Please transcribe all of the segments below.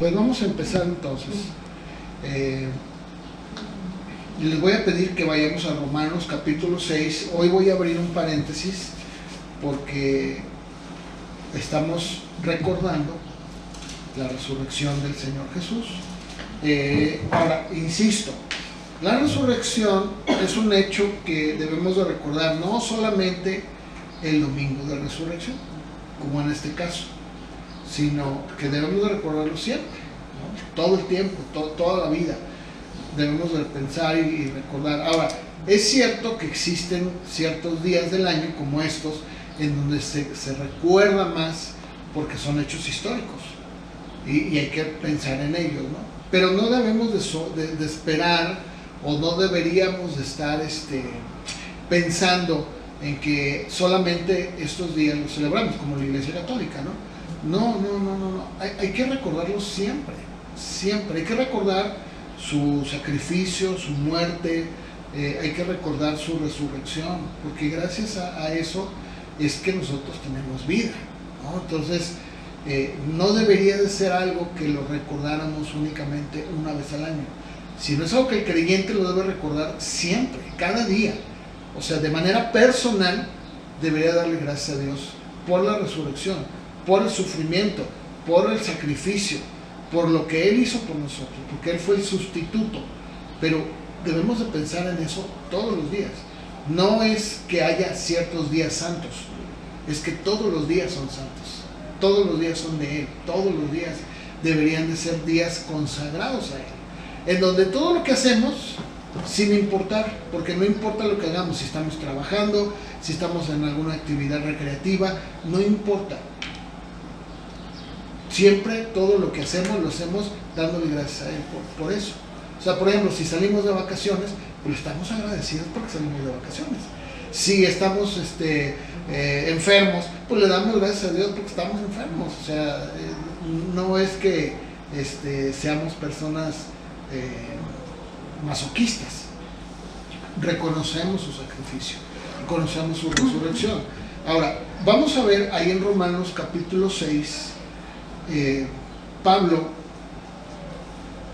Pues vamos a empezar entonces. Les voy a pedir que vayamos a Romanos capítulo 6. Hoy voy a abrir un paréntesis porque estamos recordando la resurrección del Señor Jesús. Ahora, insisto, la resurrección es un hecho que debemos de recordar no solamente el domingo de resurrección, como en este caso, sino que debemos de recordarlo siempre, ¿no? Todo el tiempo, toda la vida debemos de pensar y recordar. Ahora, es cierto que existen ciertos días del año como estos en donde se recuerda más porque son hechos históricos y hay que pensar en ellos, ¿no? Pero no debemos de esperar, o no deberíamos de estar pensando en que solamente estos días los celebramos como la Iglesia Católica, ¿no? No. Hay que recordarlos siempre, hay que recordar su sacrificio, su muerte, hay que recordar su resurrección, porque gracias a eso es que nosotros tenemos vida, ¿no? Entonces, no debería de ser algo que lo recordáramos únicamente una vez al año, sino es algo que el creyente lo debe recordar siempre, cada día. O sea, de manera personal debería darle gracias a Dios por la resurrección, por el sufrimiento, por el sacrificio, por lo que Él hizo por nosotros, porque Él fue el sustituto. Pero debemos de pensar en eso todos los días. No es que haya ciertos días santos, es que todos los días son santos, todos los días son de Él, todos los días deberían de ser días consagrados a Él, en donde todo lo que hacemos, sin importar, porque no importa lo que hagamos, si estamos trabajando, si estamos en alguna actividad recreativa, no importa. Siempre todo lo que hacemos, lo hacemos dándole gracias a Él por eso. O sea, por ejemplo, si salimos de vacaciones, pues estamos agradecidos porque salimos de vacaciones. Si estamos enfermos, pues le damos gracias a Dios porque estamos enfermos. O sea, no es que seamos personas masoquistas. Reconocemos su sacrificio, reconocemos su resurrección. Ahora, vamos a ver ahí en Romanos capítulo 6, Pablo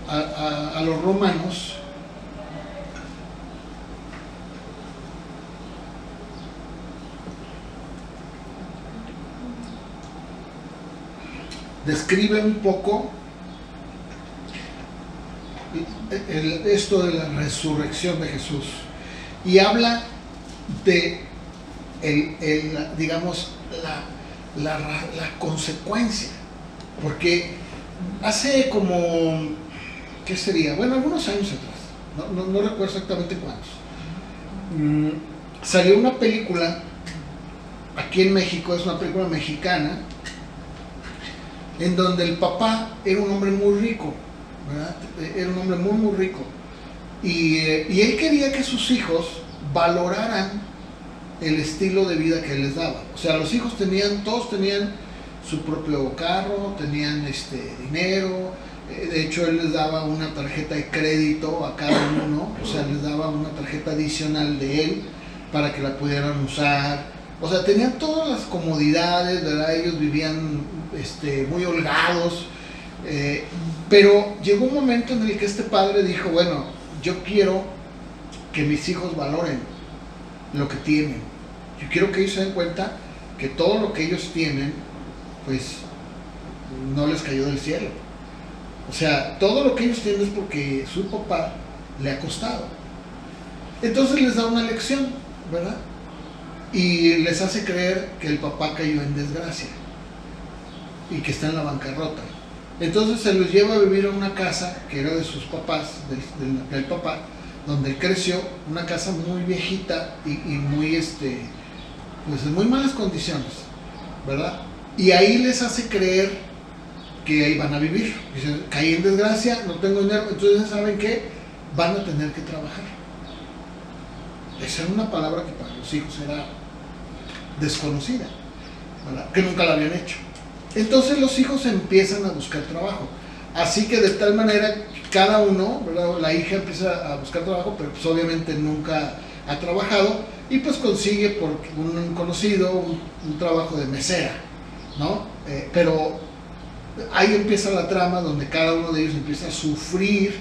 a los romanos describe un poco esto de la resurrección de Jesús y habla de digamos la consecuencia, porque hace como, ¿qué sería? Bueno, algunos años atrás, no recuerdo exactamente cuántos, salió una película aquí en México, es una película mexicana, en donde el papá era un hombre muy rico, ¿verdad? Era un hombre muy rico, y él quería que sus hijos valoraran el estilo de vida que él les daba. O sea, los hijos todos tenían su propio carro, tenían dinero. De hecho, él les daba una tarjeta de crédito a cada uno, o sea, les daba una tarjeta adicional de él para que la pudieran usar. O sea, tenían todas las comodidades, ¿verdad? Ellos vivían muy holgados, pero llegó un momento en el que este padre dijo, bueno, yo quiero que mis hijos valoren lo que tienen. Yo quiero que ellos se den cuenta que todo lo que ellos tienen, pues, no les cayó del cielo. O sea, todo lo que ellos tienen es porque su papá le ha costado. Entonces les da una lección, ¿verdad? Y les hace creer que el papá cayó en desgracia y que está en la bancarrota. Entonces se los lleva a vivir a una casa que era de sus papás, del papá, donde él creció, una casa muy viejita y muy, pues en muy malas condiciones, ¿verdad? Y ahí les hace creer que ahí van a vivir. Dicen, caí en desgracia, no tengo dinero, entonces ¿saben qué? Van a tener que trabajar. Esa era una palabra que para los hijos era desconocida, ¿verdad? Que nunca la habían hecho. Entonces los hijos empiezan a buscar trabajo. Así que de tal manera, cada uno, ¿verdad? La hija empieza a buscar trabajo, pero pues obviamente nunca ha trabajado, y pues consigue por un conocido un trabajo de mesera, ¿no? Pero ahí empieza la trama donde cada uno de ellos empieza a sufrir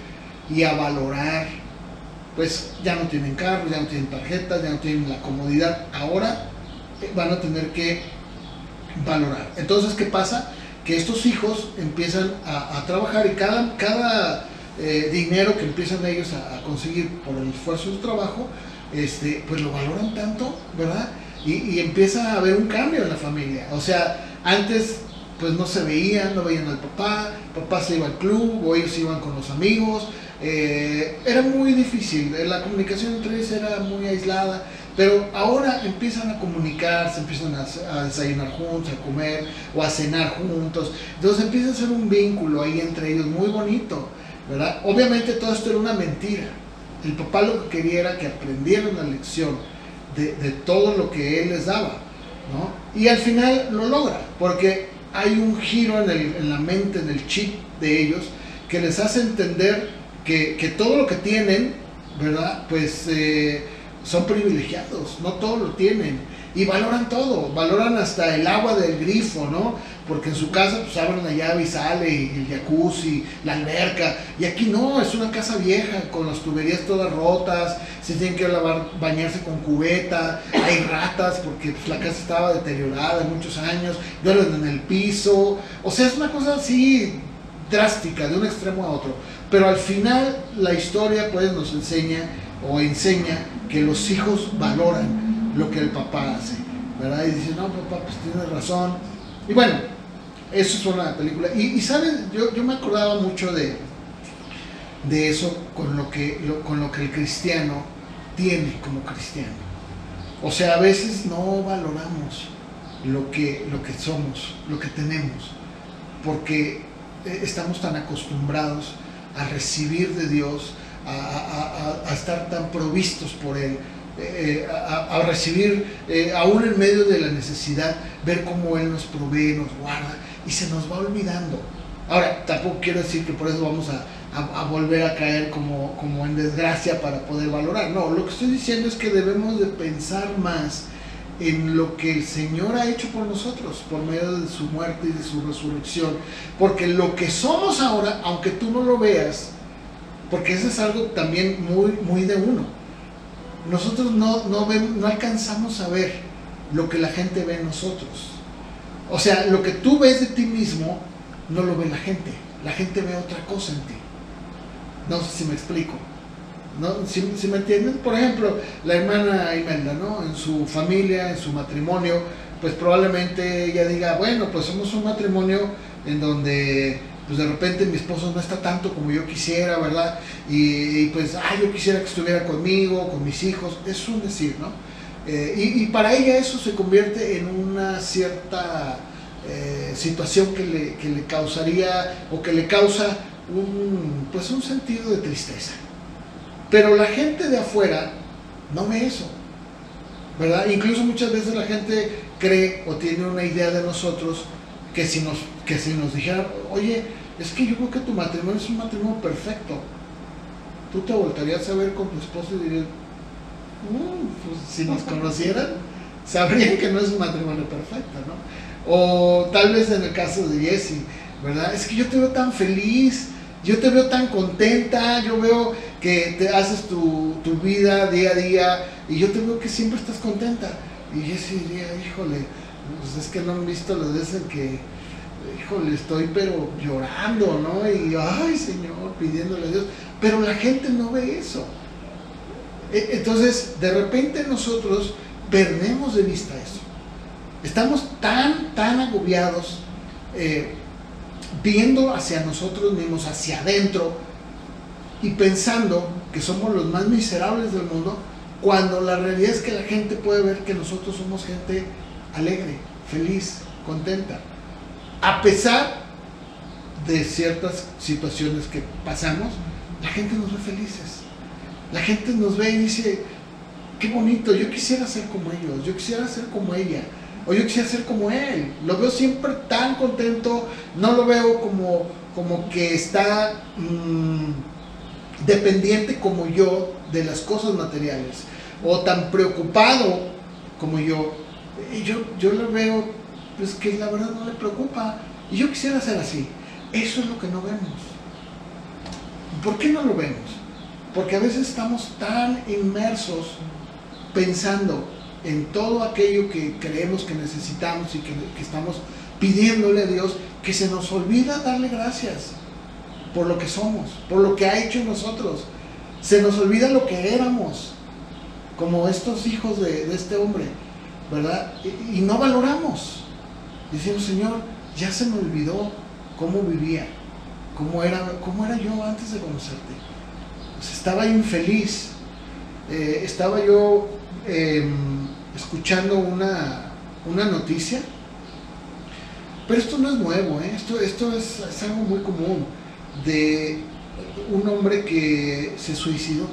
y a valorar. Pues ya no tienen carro, ya no tienen tarjetas, ya no tienen la comodidad. Ahora van a tener que valorar. Entonces, ¿qué pasa? Que estos hijos empiezan a trabajar y cada dinero que empiezan ellos a conseguir por el esfuerzo de su trabajo, pues lo valoran tanto, ¿verdad? Y empieza a haber un cambio en la familia. O sea, antes pues no se veían, no veían al papá se iba al club o ellos iban con los amigos, era muy difícil, la comunicación entre ellos era muy aislada, pero ahora empiezan a comunicarse, empiezan a desayunar juntos, a comer o a cenar juntos, entonces empieza a ser un vínculo ahí entre ellos muy bonito, ¿verdad? Obviamente todo esto era una mentira, el papá lo que quería era que aprendieran la lección de todo lo que él les daba, ¿no? Y al final lo logra, porque hay un giro en la mente, en el chip de ellos, que les hace entender que todo lo que tienen, ¿verdad? Pues son privilegiados, no todo lo tienen. Y valoran todo, valoran hasta el agua del grifo, ¿no? Porque en su casa pues abren la llave y sale, y el jacuzzi, la alberca. Y aquí no, es una casa vieja, con las tuberías todas rotas, se tienen que bañarse con cubeta, hay ratas porque pues, la casa estaba deteriorada muchos años, duermen en el piso. O sea, es una cosa así drástica, de un extremo a otro. Pero al final la historia pues nos enseña que los hijos valoran lo que el papá hace, ¿verdad? Y dice, no, papá, pues tienes razón. Y bueno, eso es una película. Y ¿saben? Yo me acordaba mucho de eso con lo que el cristiano tiene como cristiano. O sea, a veces no valoramos lo que somos, lo que tenemos, porque estamos tan acostumbrados a recibir de Dios, a estar tan provistos por Él, a recibir, aún en medio de la necesidad, ver cómo Él nos provee, nos guarda, y se nos va olvidando. Ahora, tampoco quiero decir que por eso vamos a volver a caer como en desgracia para poder valorar. No, lo que estoy diciendo es que debemos de pensar más en lo que el Señor ha hecho por nosotros, por medio de su muerte y de su resurrección. Porque lo que somos ahora, aunque tú no lo veas, porque eso es algo también muy, muy de uno, nosotros no alcanzamos a ver lo que la gente ve en nosotros. O sea, lo que tú ves de ti mismo, no lo ve la gente ve otra cosa en ti. No sé si me explico, ¿no? Si me entienden. Por ejemplo, la hermana Imelda, ¿no? En su familia, en su matrimonio, pues probablemente ella diga, bueno, pues somos un matrimonio en donde pues de repente mi esposo no está tanto como yo quisiera, ¿verdad? Y pues, yo quisiera que estuviera conmigo, con mis hijos. Es un decir, ¿no? Y para ella eso se convierte en una cierta situación que le causaría, o que le causa un sentido de tristeza. Pero la gente de afuera no ve eso, ¿verdad? Incluso muchas veces la gente cree o tiene una idea de nosotros que si nos dijeran, oye, es que yo creo que tu matrimonio es un matrimonio perfecto, tú te voltarías a ver con tu esposo y dirías, pues si nos conocieran, sabrían que no es un matrimonio perfecto, ¿no? O tal vez en el caso de Jessie, ¿verdad? Es que yo te veo tan feliz, yo te veo tan contenta, yo veo que te haces tu vida día a día, y yo te veo que siempre estás contenta. Y Jessie diría, híjole, pues es que no han visto las veces en que, híjole, estoy pero llorando, ¿no? Y, ay, Señor, pidiéndole a Dios. Pero la gente no ve eso. Entonces, de repente nosotros perdemos de vista eso. Estamos tan agobiados, viendo hacia nosotros mismos, hacia adentro, y pensando que somos los más miserables del mundo, cuando la realidad es que la gente puede ver que nosotros somos gente alegre, feliz, contenta, a pesar de ciertas situaciones que pasamos. La gente nos ve felices, la gente nos ve y dice, qué bonito, yo quisiera ser como ellos, yo quisiera ser como ella, o yo quisiera ser como él. Lo veo siempre tan contento, no lo veo como que está dependiente como yo de las cosas materiales, o tan preocupado como yo. Y yo lo veo, pues que la verdad no le preocupa, Y yo quisiera ser así. Eso es lo que no vemos. ¿Por qué no lo vemos? Porque a veces estamos tan inmersos pensando en todo aquello que creemos que necesitamos y que estamos pidiéndole a Dios, que se nos olvida darle gracias por lo que somos, por lo que ha hecho en nosotros. Se nos olvida lo que éramos, como estos hijos de este hombre, ¿verdad? Y no valoramos. Decimos, Señor, ya se me olvidó cómo vivía, cómo era yo antes de conocerte. Pues estaba infeliz, estaba yo escuchando una noticia, pero esto no es nuevo, esto es algo muy común, de un hombre que se suicidó.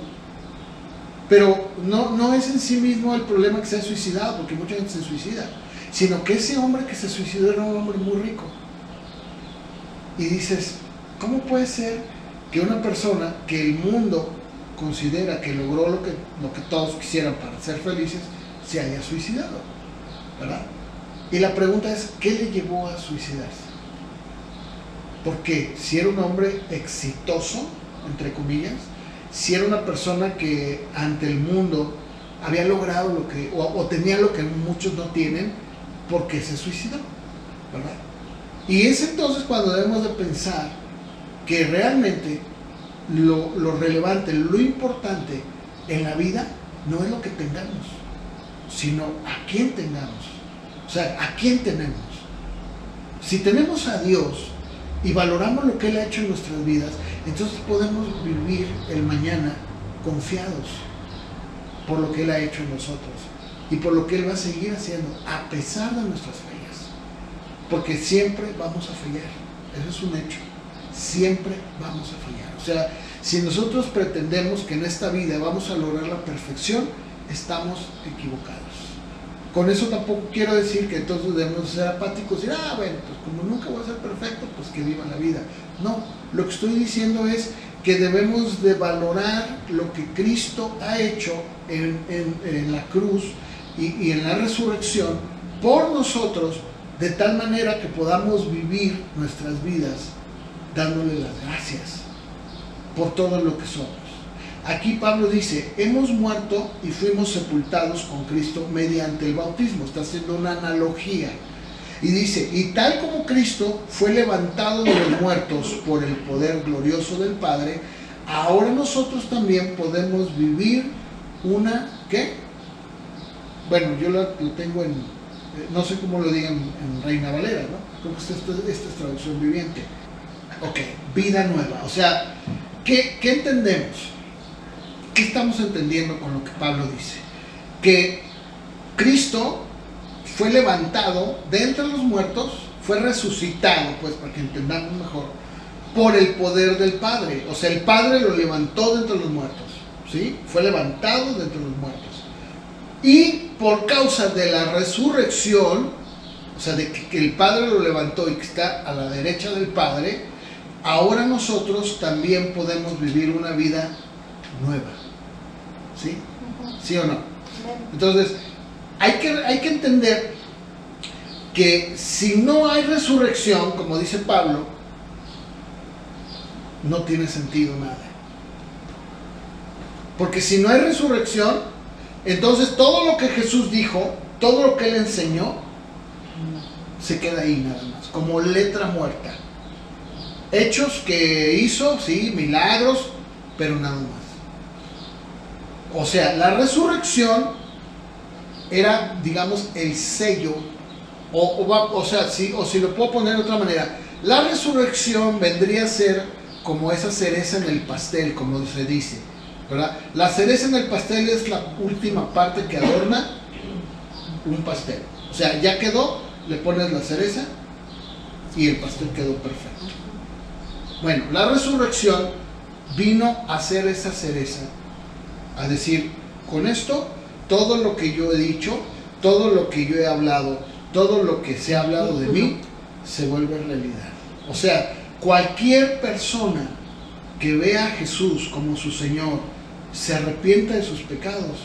Pero no es en sí mismo el problema que se ha suicidado, porque mucha gente se suicida, sino que ese hombre que se suicidó era un hombre muy rico. Y dices, ¿cómo puede ser que una persona que el mundo considera que logró lo que todos quisieran para ser felices, se haya suicidado? ¿Verdad? Y la pregunta es, ¿qué le llevó a suicidarse? Porque si era un hombre exitoso, entre comillas, si era una persona que ante el mundo había logrado lo que, o tenía lo que muchos no tienen, ¿por qué se suicidó? ¿Verdad? Y es entonces cuando debemos de pensar que realmente lo relevante, lo importante en la vida no es lo que tengamos, sino a quién tengamos. O sea, ¿a quién tenemos? Si tenemos a Dios y valoramos lo que Él ha hecho en nuestras vidas, entonces podemos vivir el mañana confiados por lo que Él ha hecho en nosotros y por lo que Él va a seguir haciendo a pesar de nuestras fallas. Porque siempre vamos a fallar, eso es un hecho, siempre vamos a fallar. O sea, si nosotros pretendemos que en esta vida vamos a lograr la perfección, estamos equivocados. Con eso tampoco quiero decir que entonces debemos ser apáticos y decir, bueno, pues como nunca voy a ser perfecto, pues que viva la vida. No, lo que estoy diciendo es que debemos de valorar lo que Cristo ha hecho en la cruz y en la resurrección por nosotros, de tal manera que podamos vivir nuestras vidas dándole las gracias por todo lo que somos. Aquí Pablo dice, hemos muerto y fuimos sepultados con Cristo mediante el bautismo. Está haciendo una analogía. Y dice, y tal como Cristo fue levantado de los muertos por el poder glorioso del Padre, ahora nosotros también podemos vivir una, ¿qué? Bueno, yo lo tengo en, no sé cómo lo digan en Reina Valera, ¿no? Creo que esta es traducción viviente. Ok, vida nueva. O sea, ¿qué entendemos? ¿Qué estamos entendiendo con lo que Pablo dice? Que Cristo fue levantado de entre los muertos, fue resucitado, pues para que entendamos mejor, por el poder del Padre. O sea, el Padre lo levantó de entre los muertos, ¿sí? Fue levantado de entre los muertos. Y por causa de la resurrección, o sea, de que el Padre lo levantó y que está a la derecha del Padre, ahora nosotros también podemos vivir una vida nueva. ¿Sí? ¿Sí o no? Entonces, hay que entender que si no hay resurrección, como dice Pablo, no tiene sentido nada. Porque si no hay resurrección, entonces todo lo que Jesús dijo, todo lo que Él enseñó, se queda ahí nada más, como letra muerta. Hechos que hizo, sí, milagros, pero nada más. O sea, la resurrección era, digamos, el sello, o sea, si lo puedo poner de otra manera, la resurrección vendría a ser como esa cereza en el pastel, como se dice, ¿verdad? La cereza en el pastel es la última parte que adorna un pastel. O sea, ya quedó, le pones la cereza y el pastel quedó perfecto. Bueno, la resurrección vino a ser esa cereza, a decir, con esto, todo lo que yo he dicho, todo lo que yo he hablado, todo lo que se ha hablado de mí, se vuelve realidad. O sea, cualquier persona que vea a Jesús como su Señor, se arrepienta de sus pecados,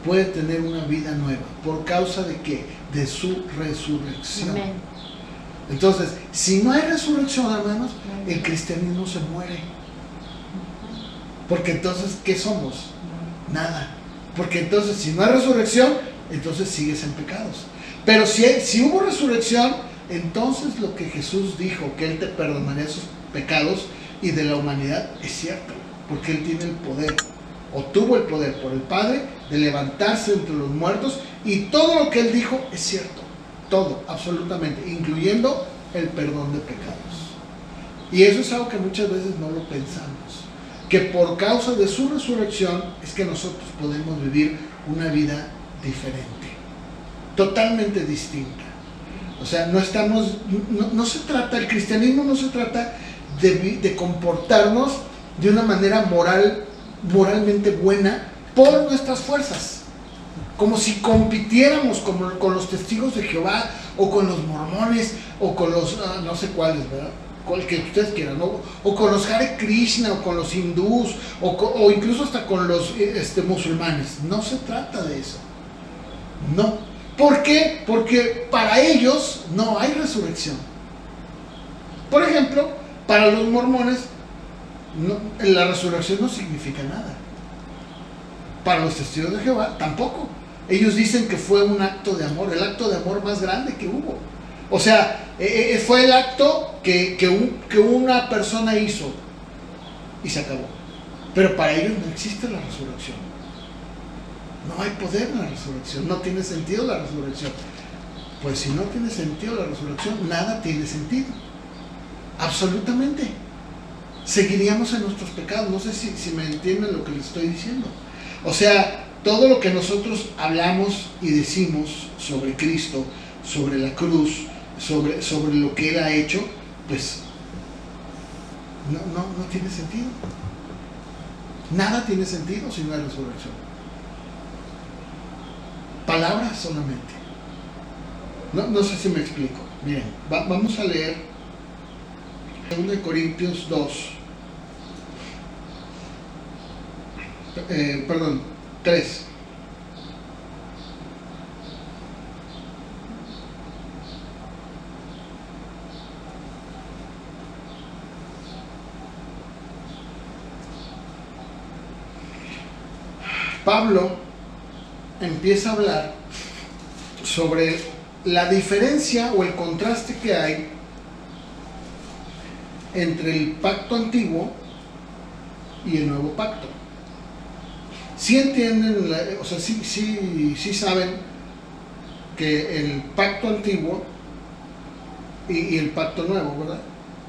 puede tener una vida nueva. ¿Por causa de qué? De su resurrección. Amén. Entonces, si no hay resurrección, hermanos, el cristianismo se muere. Porque entonces, ¿qué somos? Nada. Porque entonces, si no hay resurrección, entonces sigues en pecados. Pero si hubo resurrección, entonces lo que Jesús dijo, que Él te perdonaría sus pecados y de la humanidad, es cierto. Porque Él tiene el poder, o tuvo el poder por el Padre, de levantarse entre los muertos, y todo lo que Él dijo es cierto. Todo, absolutamente, incluyendo el perdón de pecados. Y eso es algo que muchas veces no lo pensamos. Que por causa de su resurrección es que nosotros podemos vivir una vida diferente, totalmente distinta. O sea, no se trata, el cristianismo no se trata de comportarnos de una manera moralmente buena por nuestras fuerzas, como si compitiéramos con los testigos de Jehová, o con los mormones, o con los no sé cuáles, ¿verdad? Con el que ustedes quieran, ¿no? O con los Hare Krishna, o con los hindús, o incluso hasta con los musulmanes. No se trata de eso. No. ¿Por qué? Porque para ellos no hay resurrección. Por ejemplo, para los mormones, la resurrección no significa nada. Para los testigos de Jehová, tampoco. Ellos dicen que fue un acto de amor, el acto de amor más grande que hubo. O sea, fue el acto que una persona hizo y se acabó. Pero para ellos no existe la resurrección. No hay poder en la resurrección. No tiene sentido la resurrección. Pues si no tiene sentido la resurrección, nada tiene sentido. Absolutamente. Seguiríamos en nuestros pecados. No sé si me entienden lo que les estoy diciendo. O sea, todo lo que nosotros hablamos y decimos sobre Cristo, sobre la cruz, sobre lo que Él ha hecho, pues no tiene sentido. Nada tiene sentido si no hay resurrección. Palabras solamente. No sé si me explico. Miren, vamos a leer 2 Corintios 3. Pablo empieza a hablar sobre la diferencia o el contraste que hay entre el pacto antiguo y el nuevo pacto. ¿Sí entienden? O sea, sí saben que el pacto antiguo y el pacto nuevo, ¿verdad?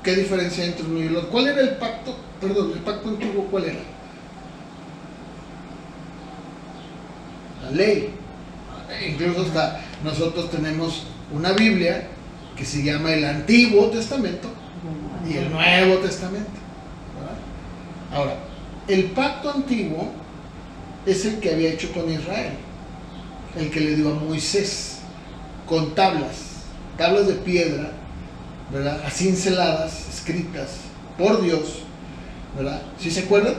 ¿Qué diferencia hay entre uno y el otro? ¿Cuál era el pacto? Perdón, el pacto antiguo, ¿cuál era? La ley. Incluso hasta nosotros tenemos una Biblia que se llama el Antiguo Testamento y el Nuevo Testamento, ¿verdad? Ahora, el pacto antiguo es el que había hecho con Israel, el que le dio a Moisés, con tablas de piedra, ¿verdad? Así cinceladas, escritas por Dios, ¿verdad? ¿Sí se acuerdan?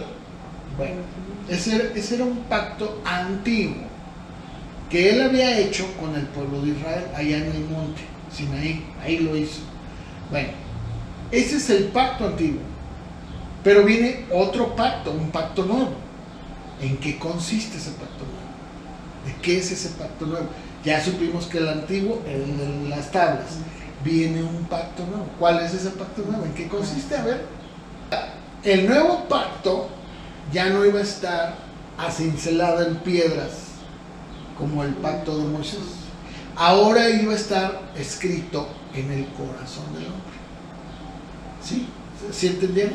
Bueno, ese era un pacto antiguo que Él había hecho con el pueblo de Israel allá en el monte Sinaí. Ahí lo hizo. Bueno, ese es el pacto antiguo. Pero viene otro pacto, un pacto nuevo. ¿En qué consiste ese pacto nuevo? ¿De qué es ese pacto nuevo? Ya supimos que el antiguo, el de las tablas, viene un pacto nuevo. ¿Cuál es ese pacto nuevo? ¿En qué consiste? A ver, el nuevo pacto ya no iba a estar acincelado en piedras como el pacto de Moisés. Ahora iba a estar escrito en el corazón del hombre. ¿Sí? ¿Sí entendieron?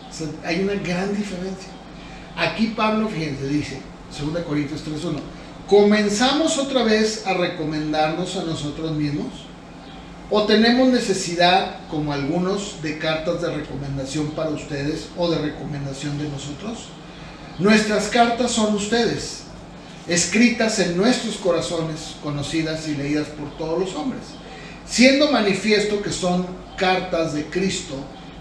O sea, hay una gran diferencia. Aquí Pablo, fíjense, dice, 2 Corintios 3:1, ¿comenzamos otra vez a recomendarnos a nosotros mismos? ¿O tenemos necesidad, como algunos, de cartas de recomendación para ustedes o de recomendación de nosotros? Nuestras cartas son ustedes, escritas en nuestros corazones, conocidas y leídas por todos los hombres, siendo manifiesto que son cartas de Cristo,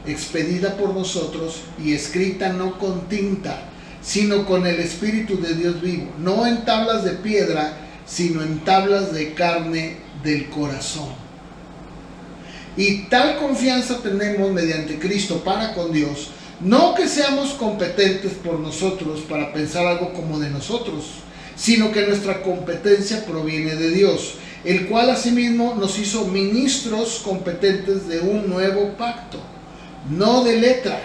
expedida por nosotros y escrita no con tinta, sino con el Espíritu de Dios vivo, no en tablas de piedra, sino en tablas de carne del corazón. Y tal confianza tenemos mediante Cristo para con Dios, no que seamos competentes por nosotros para pensar algo como de nosotros, sino que nuestra competencia proviene de Dios, el cual asimismo nos hizo ministros competentes de un nuevo pacto, no de letra,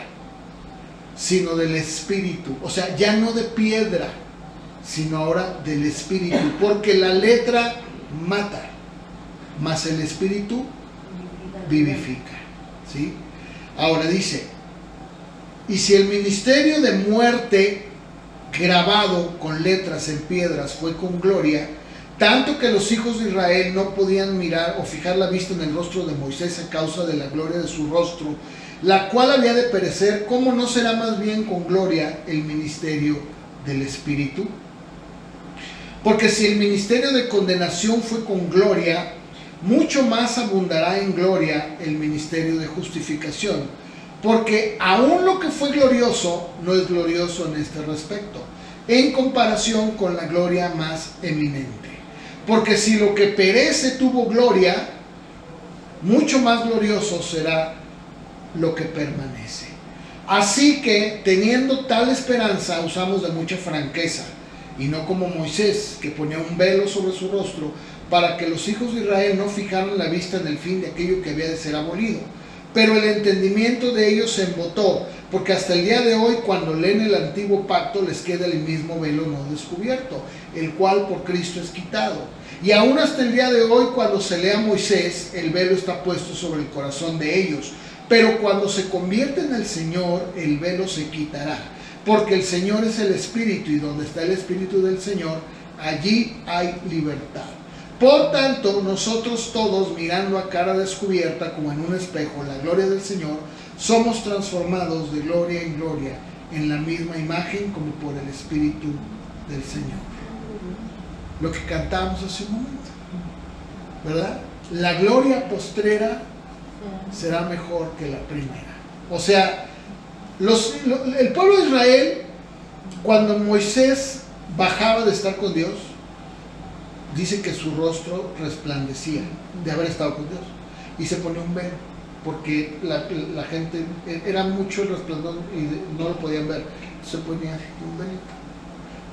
sino del Espíritu. O sea, ya no de piedra, sino ahora del Espíritu, porque la letra mata, mas el Espíritu vivifica. ¿Sí? Ahora dice, y si el ministerio de muerte grabado con letras en piedras fue con gloria, tanto que los hijos de Israel no podían mirar o fijar la vista en el rostro de Moisés a causa de la gloria de su rostro, la cual había de perecer, ¿cómo no será más bien con gloria el ministerio del Espíritu? Porque si el ministerio de condenación fue con gloria, mucho más abundará en gloria el ministerio de justificación. Porque aún lo que fue glorioso no es glorioso en este respecto, en comparación con la gloria más eminente. Porque si lo que perece tuvo gloria, mucho más glorioso será lo que permanece. Así que, teniendo tal esperanza, usamos de mucha franqueza, y no como Moisés, que ponía un velo sobre su rostro, para que los hijos de Israel no fijaran la vista en el fin de aquello que había de ser abolido. Pero el entendimiento de ellos se embotó, porque hasta el día de hoy, cuando leen el antiguo pacto, les queda el mismo velo no descubierto, el cual por Cristo es quitado. Y aún hasta el día de hoy, cuando se lee a Moisés, el velo está puesto sobre el corazón de ellos. Pero cuando se convierte en el Señor, el velo se quitará, porque el Señor es el Espíritu, y donde está el Espíritu del Señor, allí hay libertad. Por tanto, nosotros todos, mirando a cara descubierta como en un espejo la gloria del Señor, somos transformados de gloria en gloria en la misma imagen como por el Espíritu del Señor. Lo que cantamos hace un momento, ¿verdad? La gloria postrera será mejor que la primera. O sea, el pueblo de Israel, cuando Moisés bajaba de estar con Dios, dice que su rostro resplandecía de haber estado con Dios, y se ponía un velo, porque la gente, era mucho el resplandor y no lo podían ver, se ponía un velito.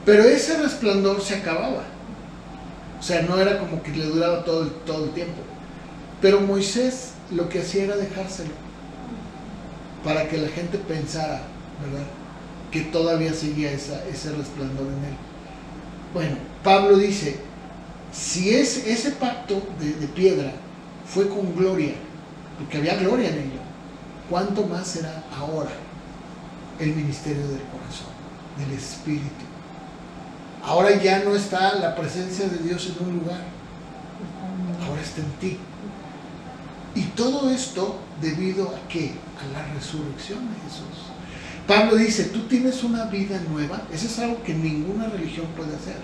Pero ese resplandor se acababa, o sea, no era como que le duraba todo el tiempo. Pero Moisés lo que hacía era dejárselo, para que la gente pensara, ¿verdad?, que todavía seguía ese resplandor en él. Bueno, Pablo dice, si ese pacto de piedra fue con gloria, porque había gloria en ello, ¿cuánto más será ahora el ministerio del corazón, del Espíritu? Ahora ya no está la presencia de Dios en un lugar, ahora está en ti. Y todo esto debido a ¿qué? A la resurrección de Jesús. Pablo dice, tú tienes una vida nueva. Eso es algo que ninguna religión puede hacer.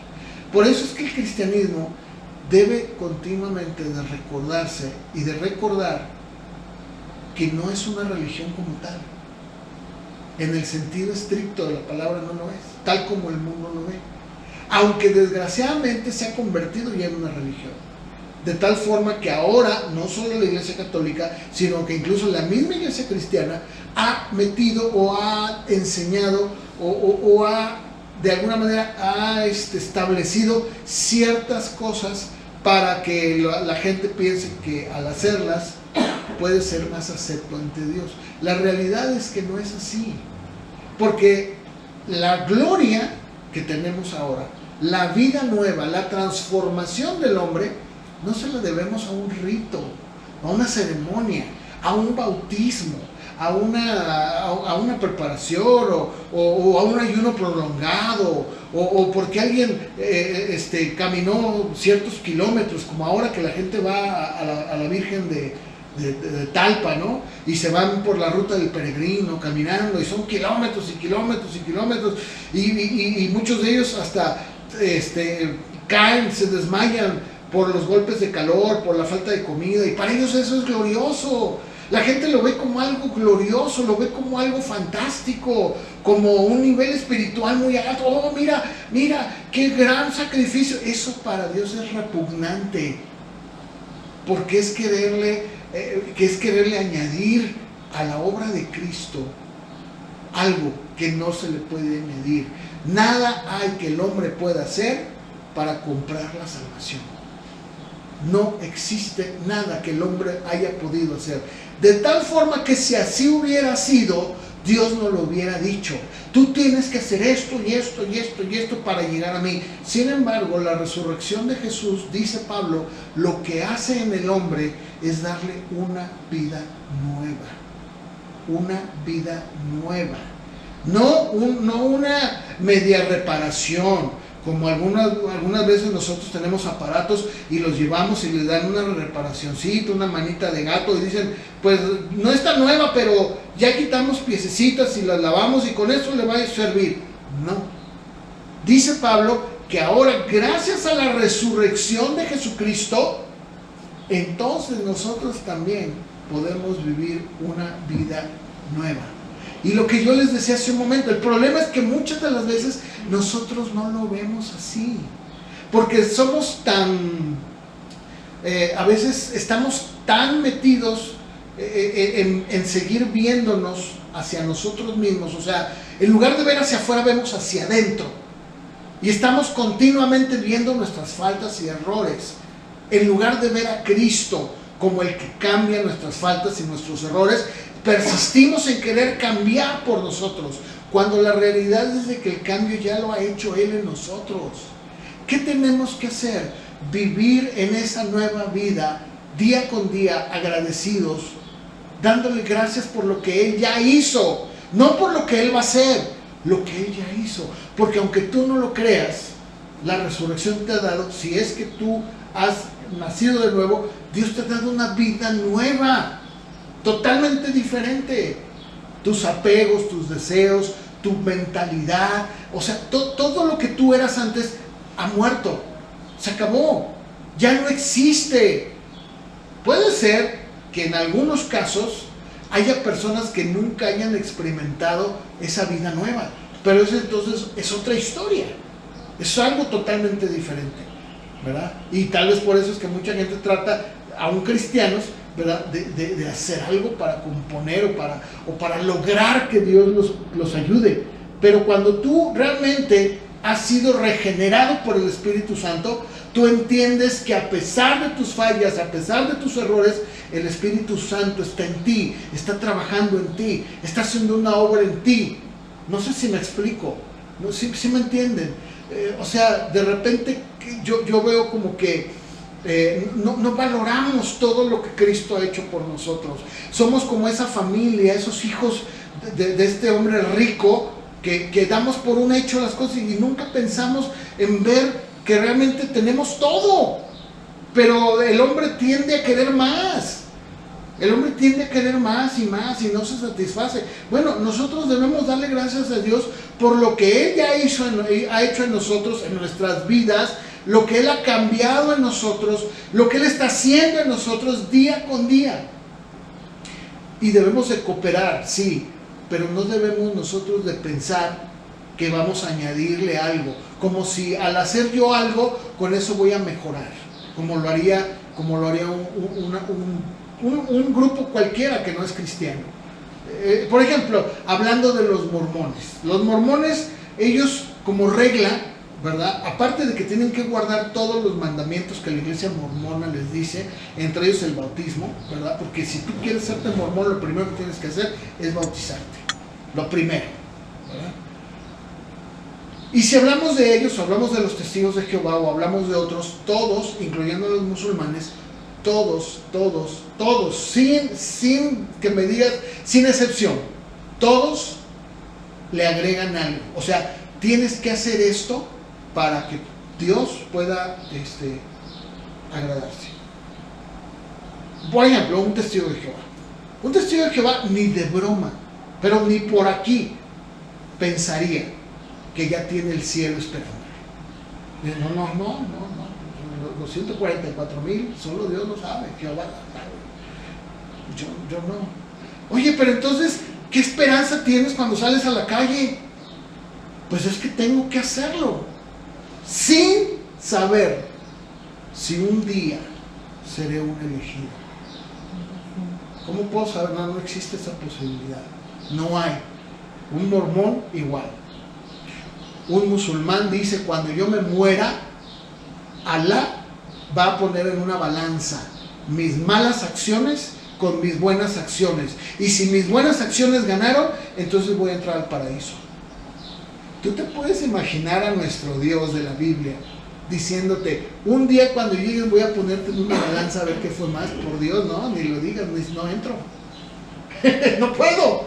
Por eso es que el cristianismo debe continuamente de recordarse y de recordar que no es una religión como tal. En el sentido estricto de la palabra no lo es, tal como el mundo lo ve. Aunque desgraciadamente se ha convertido ya en una religión. De tal forma que ahora no solo la Iglesia Católica, sino que incluso la misma Iglesia Cristiana ha metido o ha enseñado o ha, de alguna manera, ha establecido ciertas cosas para que la gente piense que al hacerlas puede ser más acepto ante Dios. La realidad es que no es así, porque la gloria que tenemos ahora, la vida nueva, la transformación del hombre, no se la debemos a un rito, a una ceremonia, a un bautismo, a una preparación o a un ayuno prolongado o porque alguien caminó ciertos kilómetros, como ahora que la gente va a la Virgen de Talpa, ¿no? Y se van por la ruta del peregrino caminando y son kilómetros y kilómetros y kilómetros y muchos de ellos hasta caen, se desmayan por los golpes de calor, por la falta de comida, y para ellos eso es glorioso. La gente lo ve como algo glorioso, lo ve como algo fantástico, como un nivel espiritual muy alto. Oh, mira, qué gran sacrificio. Eso para Dios es repugnante, porque es quererle que es quererle añadir a la obra de Cristo algo que no se le puede medir. Nada hay que el hombre pueda hacer para comprar la salvación. No existe nada que el hombre haya podido hacer. De tal forma que si así hubiera sido, Dios no lo hubiera dicho. Tú tienes que hacer esto y esto y esto y esto para llegar a mí. Sin embargo, la resurrección de Jesús, dice Pablo, lo que hace en el hombre es darle una vida nueva. Una vida nueva. No una media reparación, como algunas veces nosotros tenemos aparatos y los llevamos y les dan una reparacioncita, una manita de gato y dicen, pues no está nueva, pero ya quitamos piececitas y las lavamos y con eso le va a servir. No. Dice Pablo que ahora, gracias a la resurrección de Jesucristo, entonces nosotros también podemos vivir una vida nueva. Y lo que yo les decía hace un momento, el problema es que muchas de las veces nosotros no lo vemos así. Porque somos tan, a veces estamos tan metidos en seguir viéndonos hacia nosotros mismos. O sea, en lugar de ver hacia afuera, vemos hacia adentro. Y estamos continuamente viendo nuestras faltas y errores. En lugar de ver a Cristo como el que cambia nuestras faltas y nuestros errores, persistimos en querer cambiar por nosotros, cuando la realidad es de que el cambio ya lo ha hecho Él en nosotros. ¿Qué tenemos que hacer? Vivir en esa nueva vida, día con día, agradecidos, dándole gracias por lo que Él ya hizo, no por lo que Él va a hacer, lo que Él ya hizo. Porque aunque tú no lo creas, la resurrección te ha dado, si es que tú has nacido de nuevo, Dios te ha dado una vida nueva, totalmente diferente. Tus apegos, tus deseos, tu mentalidad, o sea, todo lo que tú eras antes ha muerto, se acabó, ya no existe. Puede ser que en algunos casos haya personas que nunca hayan experimentado esa vida nueva, pero eso entonces es otra historia, es algo totalmente diferente, ¿verdad? Y tal vez por eso es que mucha gente trata, aún cristianos, ¿verdad?, de hacer algo para componer o para lograr que Dios los ayude. Pero cuando tú realmente has sido regenerado por el Espíritu Santo, tú entiendes que a pesar de tus fallas, a pesar de tus errores, el Espíritu Santo está en ti, está trabajando en ti, está haciendo una obra en ti. No sé si me explico, ¿no? ¿Sí me entienden? O sea, de repente yo veo como que no valoramos todo lo que Cristo ha hecho por nosotros. Somos como esa familia, esos hijos de este hombre rico que damos por un hecho las cosas y nunca pensamos en ver que realmente tenemos todo. Pero el hombre tiende a querer más. El hombre tiende a querer más y más y no se satisface. Bueno, nosotros debemos darle gracias a Dios por lo que Él ya ha hecho en nosotros, en nuestras vidas, lo que Él ha cambiado en nosotros, lo que Él está haciendo en nosotros día con día. Y debemos de cooperar, sí, pero no debemos nosotros de pensar que vamos a añadirle algo, como si al hacer yo algo, con eso voy a mejorar, como lo haría un grupo cualquiera que no es cristiano. Por ejemplo, hablando de los mormones, ellos como regla, ¿verdad?, aparte de que tienen que guardar todos los mandamientos que la iglesia mormona les dice, entre ellos el bautismo, ¿verdad?, porque si tú quieres serte mormón, lo primero que tienes que hacer es bautizarte, lo primero, ¿verdad? Y si hablamos de ellos, o hablamos de los testigos de Jehová, o hablamos de otros, todos, incluyendo a los musulmanes, todos, sin que me digas, sin excepción, todos le agregan algo. O sea, tienes que hacer esto para que Dios pueda agradarse. Por ejemplo, un testigo de Jehová. Un testigo de Jehová ni de broma, pero ni por aquí pensaría que ya tiene el cielo esperando. No. Los 144,000, solo Dios lo sabe, Jehová sabe. Yo no. Oye, pero entonces, ¿qué esperanza tienes cuando sales a la calle? Pues es que tengo que hacerlo, sin saber si un día seré un elegido. ¿Cómo puedo saber? No, no existe esa posibilidad. No hay. Un mormón igual. Un musulmán dice, cuando yo me muera, Alá va a poner en una balanza mis malas acciones con mis buenas acciones. Y si mis buenas acciones ganaron, entonces voy a entrar al paraíso. ¿Tú te puedes imaginar a nuestro Dios de la Biblia diciéndote, un día cuando llegues voy a ponerte en una balanza a ver qué fue más? Por Dios, no, ni lo digas, no entro. No puedo.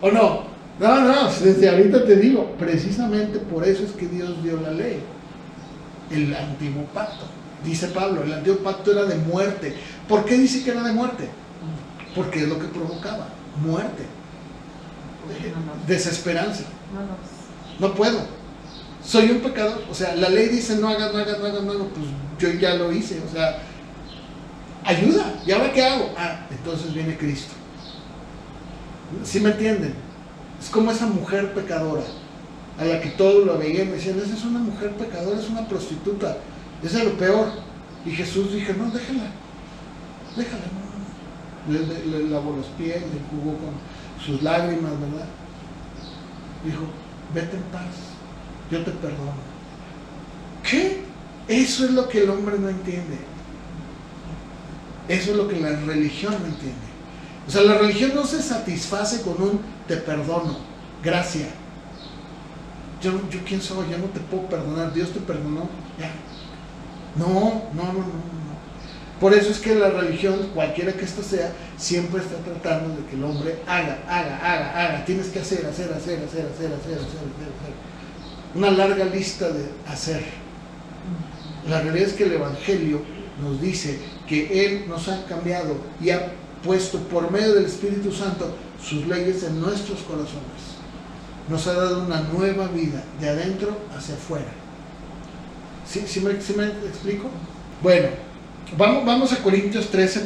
¿O no? No, desde ahorita te digo, precisamente por eso es que Dios dio la ley. El antiguo pacto. Dice Pablo, el antiguo pacto era de muerte. ¿Por qué dice que era de muerte? Porque es lo que provocaba, muerte. Desesperanza. No puedo. Soy un pecador. O sea, la ley dice no hagas, pues yo ya lo hice. O sea, ayuda. ¿Y ahora qué hago? Entonces viene Cristo. ¿Sí me entienden? Es como esa mujer pecadora a la que todos lo veían y me decían, esa es una mujer pecadora, es una prostituta, esa es lo peor. Y Jesús dijo, no, déjala, no. Le lavó los pies, le jugó con sus lágrimas, ¿verdad? Dijo, vete en paz, yo te perdono. ¿Qué? Eso es lo que el hombre no entiende. Eso es lo que la religión no entiende. O sea, la religión no se satisface con un te perdono, gracia. Yo quién soy, yo no te puedo perdonar, Dios te perdonó, ya. No. Por eso es que la religión, cualquiera que ésta sea, siempre está tratando de que el hombre haga. Tienes que hacer. Una larga lista de hacer. La realidad es que el Evangelio nos dice que Él nos ha cambiado y ha puesto por medio del Espíritu Santo sus leyes en nuestros corazones. Nos ha dado una nueva vida, de adentro hacia afuera. ¿Sí me explico? Bueno, vamos a Corintios 15,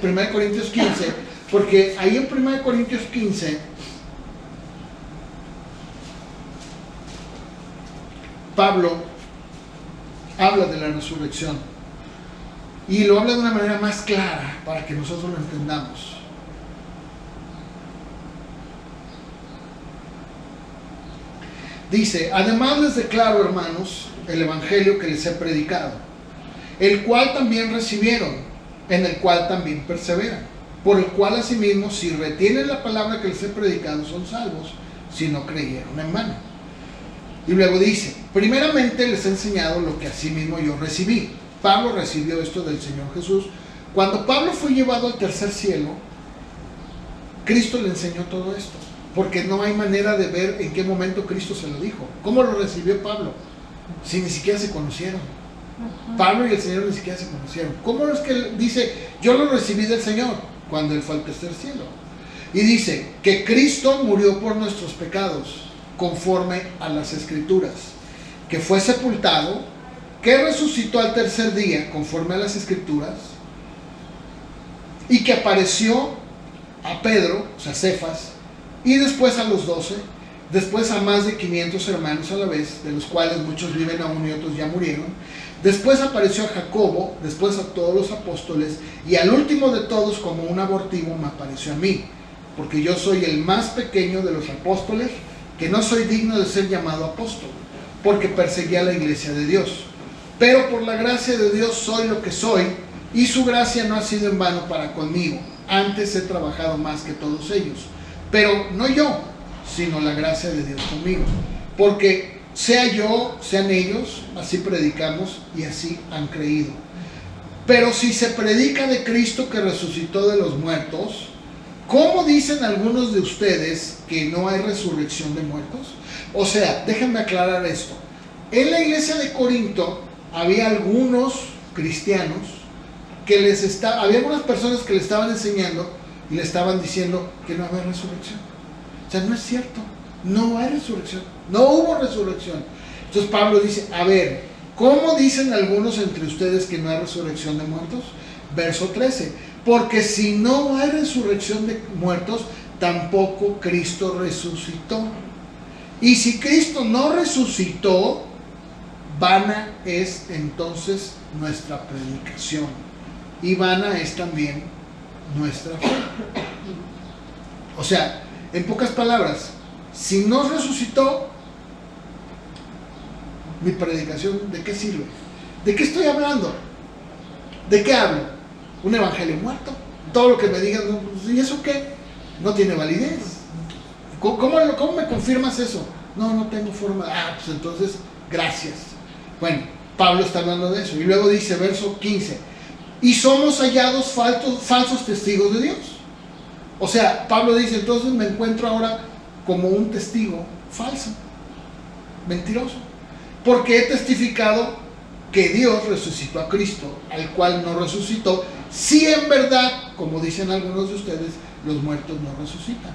1 Corintios 15, porque ahí en 1 Corintios 15, Pablo habla de la resurrección. Y lo habla de una manera más clara para que nosotros lo entendamos. Dice, además les declaro, hermanos, el evangelio que les he predicado, el cual también recibieron, en el cual también perseveran, por el cual asimismo, si retienen la palabra que les he predicado, son salvos, si no creyeron en vano. Y luego dice, primeramente les he enseñado lo que asimismo yo recibí. Pablo recibió esto del Señor Jesús. Cuando Pablo fue llevado al tercer cielo, Cristo le enseñó todo esto, porque no hay manera de ver en qué momento Cristo se lo dijo. ¿Cómo lo recibió Pablo? Si ni siquiera se conocieron. Pablo y el Señor ni siquiera se conocieron. ¿Cómo es que él dice, yo lo recibí del Señor? Cuando él fue al tercer cielo. Y dice que Cristo murió por nuestros pecados, conforme a las Escrituras, que fue sepultado, que resucitó al tercer día, conforme a las Escrituras, y que apareció a Pedro, o sea, Cefas, y después a los 12, después a más de 500 hermanos a la vez, de los cuales muchos viven aún y otros ya murieron. Después apareció a Jacobo, después a todos los apóstoles, y al último de todos, como un abortivo, me apareció a mí, porque yo soy el más pequeño de los apóstoles, que no soy digno de ser llamado apóstol, porque perseguí a la iglesia de Dios. Pero por la gracia de Dios soy lo que soy, y su gracia no ha sido en vano para conmigo. Antes he trabajado más que todos ellos, pero no yo, sino la gracia de Dios conmigo. Porque sea yo, sean ellos, así predicamos y así han creído. Pero si se predica de Cristo que resucitó de los muertos, ¿cómo dicen algunos de ustedes que no hay resurrección de muertos? O sea, déjenme aclarar esto. En la iglesia de Corinto había algunos cristianos que había algunas personas que le estaban enseñando y le estaban diciendo que no había resurrección. O sea, no es cierto, no hay resurrección, no hubo resurrección. Entonces Pablo dice, a ver, ¿cómo dicen algunos entre ustedes que no hay resurrección de muertos? Verso 13, porque si no hay resurrección de muertos, tampoco Cristo resucitó. Y si Cristo no resucitó, vana es entonces nuestra predicación, y vana es también nuestra fe. O sea, en pocas palabras, si no resucitó, mi predicación, ¿de qué sirve? ¿De qué estoy hablando? ¿De qué hablo? ¿Un evangelio muerto? Todo lo que me digan, ¿y eso qué? No tiene validez. ¿Cómo me confirmas eso? No tengo forma. Pues entonces, gracias. Bueno, Pablo está hablando de eso. Y luego dice, verso 15, y somos hallados falsos testigos de Dios. O sea, Pablo dice, entonces me encuentro ahora como un testigo falso, mentiroso, porque he testificado que Dios resucitó a Cristo, al cual no resucitó, si en verdad, como dicen algunos de ustedes, los muertos no resucitan.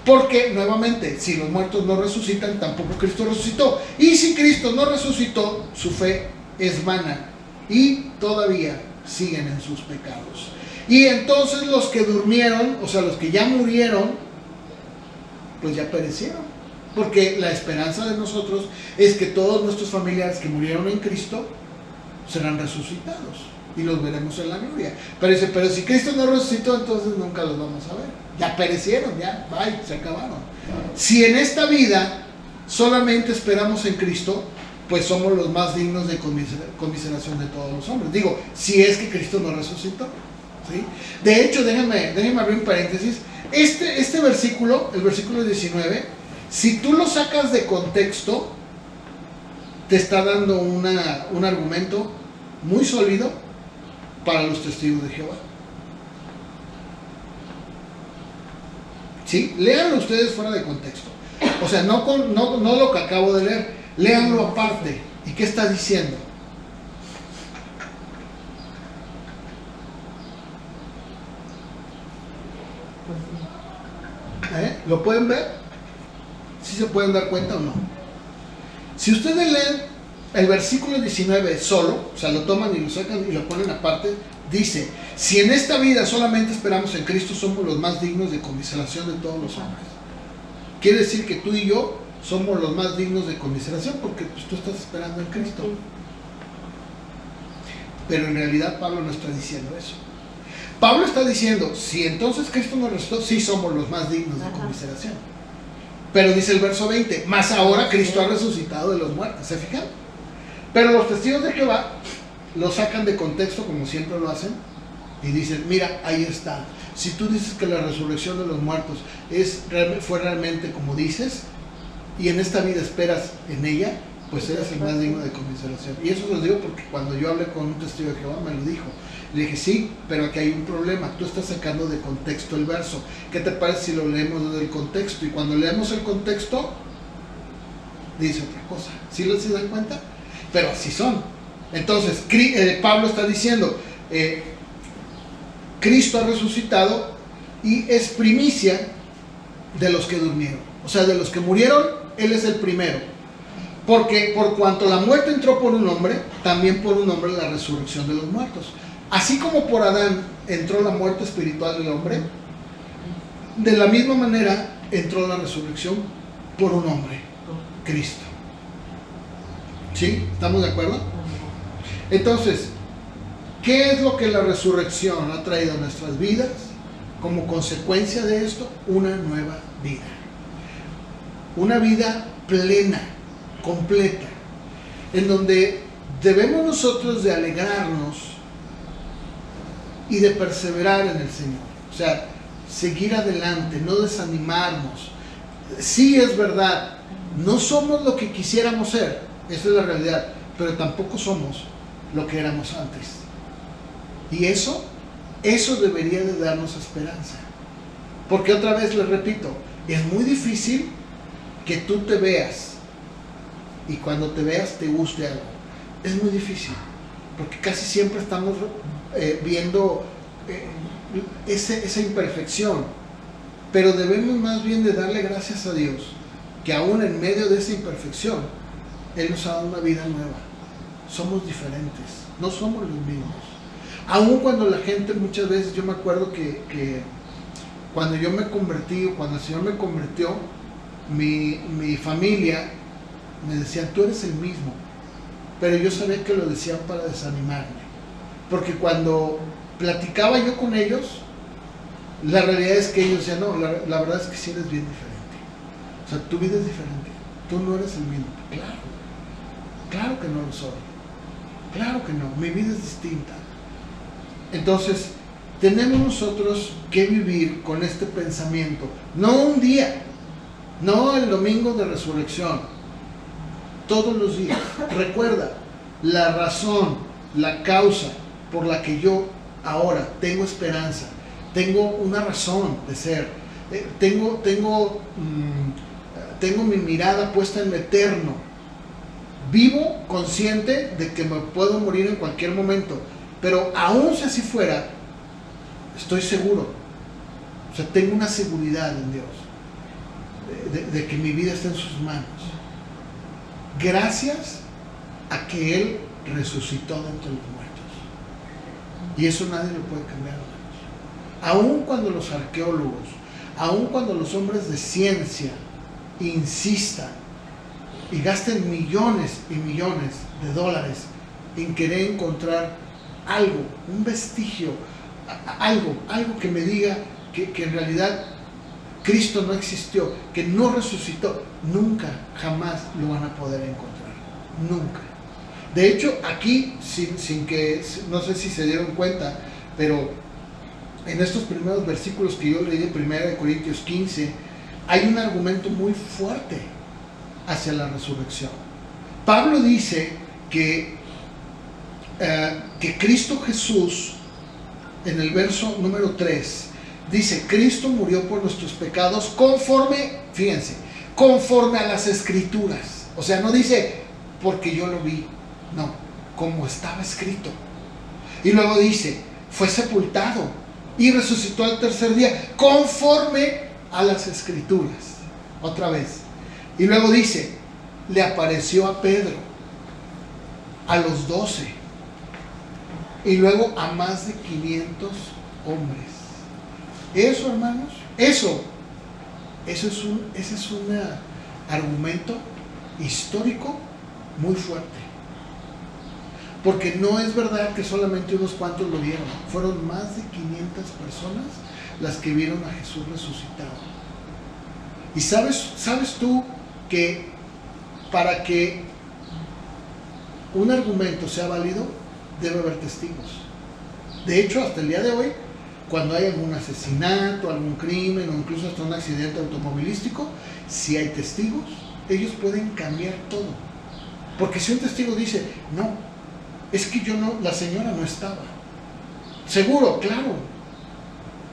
Porque, nuevamente, si los muertos no resucitan, tampoco Cristo resucitó. Y si Cristo no resucitó, su fe es vana y todavía siguen en sus pecados. Y entonces los que durmieron, o sea, los que ya murieron, pues ya perecieron. Porque la esperanza de nosotros es que todos nuestros familiares que murieron en Cristo serán resucitados y los veremos en la gloria. Pero dice, pero si Cristo no resucitó, entonces nunca los vamos a ver. Ya perecieron, ya, bye, se acabaron. Si en esta vida solamente esperamos en Cristo, pues somos los más dignos de conmiseración de todos los hombres. Digo, si es que Cristo no resucitó, ¿sí? De hecho, déjenme abrir un paréntesis. Este versículo, el versículo 19, si tú lo sacas de contexto, te está dando un argumento muy sólido para los testigos de Jehová. ¿Sí? Léanlo ustedes fuera de contexto. O sea, no lo que acabo de leer, léanlo aparte. ¿Y qué está diciendo? ¿Lo pueden ver? ¿Sí se pueden dar cuenta o no? Si ustedes leen el versículo 19 solo, o sea, lo toman y lo sacan y lo ponen aparte, dice, si en esta vida solamente esperamos en Cristo, somos los más dignos de conmiseración de todos los hombres. Quiere decir que tú y yo somos los más dignos de conmiseración porque pues, tú estás esperando en Cristo. Pero en realidad Pablo no está diciendo eso. Pablo está diciendo, si entonces Cristo nos resucitó, sí somos los más dignos de conmiseración. Pero dice el verso 20, más ahora Cristo ha resucitado de los muertos. ¿Se fijan? Pero los testigos de Jehová lo sacan de contexto, como siempre lo hacen, y dicen, mira, ahí está. Si tú dices que la resurrección de los muertos fue realmente como dices, y en esta vida esperas en ella, pues eres el más digno de conmiseración. Y eso lo digo porque cuando yo hablé con un testigo de Jehová me lo dijo. Le dije, sí, pero aquí hay un problema. Tú estás sacando de contexto el verso. ¿Qué te parece si lo leemos desde el contexto? Y cuando leemos el contexto, dice otra cosa. ¿Sí se dan cuenta? Pero así son. Entonces, Pablo está diciendo, Cristo ha resucitado y es primicia de los que durmieron. O sea, de los que murieron, Él es el primero. Porque por cuanto la muerte entró por un hombre, también por un hombre la resurrección de los muertos. Así como por Adán entró la muerte espiritual del hombre, de la misma manera entró la resurrección por un hombre, Cristo. ¿Sí? ¿Estamos de acuerdo? Entonces, ¿qué es lo que la resurrección ha traído a nuestras vidas? Como consecuencia de esto, una nueva vida. Una vida plena, completa, en donde debemos nosotros de alegrarnos y de perseverar en el Señor. O sea, seguir adelante, no desanimarnos. Sí, es verdad, no somos lo que quisiéramos ser, esa es la realidad, pero tampoco somos lo que éramos antes. Y eso debería de darnos esperanza. Porque otra vez les repito, es muy difícil que tú te veas y cuando te veas te guste algo. Es muy difícil, porque casi siempre estamos viendo esa imperfección, pero debemos más bien de darle gracias a Dios que aún en medio de esa imperfección Él nos ha dado una vida nueva. Somos diferentes, no somos los mismos. Aún cuando la gente muchas veces, yo me acuerdo que cuando yo me convertí, o cuando el Señor me convirtió, mi familia me decían, tú eres el mismo, pero yo sabía que lo decían para desanimarme, porque cuando platicaba yo con ellos, La realidad es que ellos decían, no, la verdad es que sí eres bien diferente. O sea, tu vida es diferente. Tú no eres el mismo. Claro, claro que no lo soy. Claro que no, mi vida es distinta. Entonces, tenemos nosotros que vivir con este pensamiento. No un día, no el domingo de resurrección. Todos los días. Recuerda, la razón, la causa por la que yo ahora tengo esperanza, tengo una razón de ser, tengo mi mirada puesta en lo eterno, vivo consciente de que me puedo morir en cualquier momento, pero aún si así fuera, estoy seguro, o sea, tengo una seguridad en Dios, de que mi vida está en sus manos, gracias a que Él resucitó de entre los muertos. Y eso nadie lo puede cambiar, hermanos. Aun cuando los arqueólogos, aun cuando los hombres de ciencia insistan y gasten millones y millones de dólares en querer encontrar algo, un vestigio, algo que me diga que en realidad Cristo no existió, que no resucitó, nunca, jamás lo van a poder encontrar. Nunca. De hecho, aquí, sin que, no sé si se dieron cuenta, pero en estos primeros versículos que yo leí de 1 Corintios 15, hay un argumento muy fuerte hacia la resurrección. Pablo dice que Cristo Jesús, en el verso número 3, dice, Cristo murió por nuestros pecados conforme, fíjense, conforme a las Escrituras. O sea, no dice, porque yo lo vi, no, como estaba escrito. Y luego dice, fue sepultado y resucitó al tercer día, conforme a las Escrituras. Otra vez. Y luego dice, le apareció a Pedro, a los 12, y luego a más de 500 hombres. Eso, hermanos, ese es un argumento histórico muy fuerte. Porque no es verdad que solamente unos cuantos lo vieron. Fueron más de 500 personas las que vieron a Jesús resucitado. Y sabes tú que para que un argumento sea válido, debe haber testigos. De hecho, hasta el día de hoy, cuando hay algún asesinato, algún crimen o incluso hasta un accidente automovilístico, si hay testigos, ellos pueden cambiar todo. Porque si un testigo dice, no, es que la señora no estaba. Seguro, claro.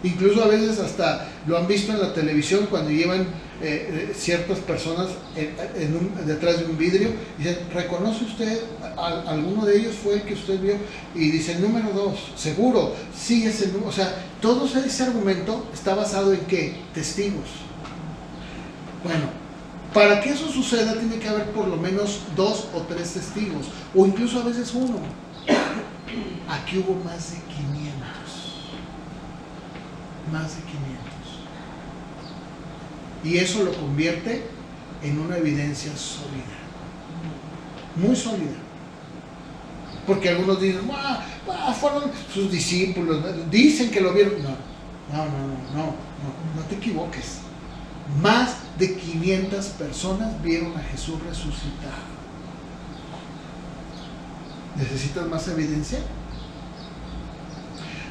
Incluso a veces hasta lo han visto en la televisión cuando llevan ciertas personas detrás de un vidrio y dicen, ¿reconoce usted alguno de ellos fue el que usted vio? Y dice, el número 2, seguro, sí es el número. O sea, todo ese argumento está basado en ¿qué? Testigos. Bueno, para que eso suceda tiene que haber por lo menos 2 o 3 testigos, o incluso a veces 1. Aquí hubo más de 500. Más de 500. Y eso lo convierte en una evidencia sólida. Muy sólida. Porque algunos dicen, fueron sus discípulos, dicen que lo vieron. No te equivoques. Más de 500 personas vieron a Jesús resucitado. ¿Necesitas más evidencia?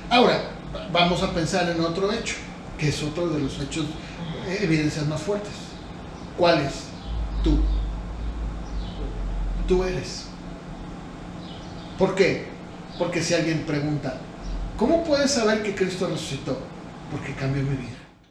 Ahora, vamos a pensar en otro hecho, que es otro de los hechos, evidencias más fuertes. ¿Cuál es? Tú. Tú eres. ¿Por qué? Porque si alguien pregunta, ¿cómo puedes saber que Cristo resucitó? Porque cambió mi vida.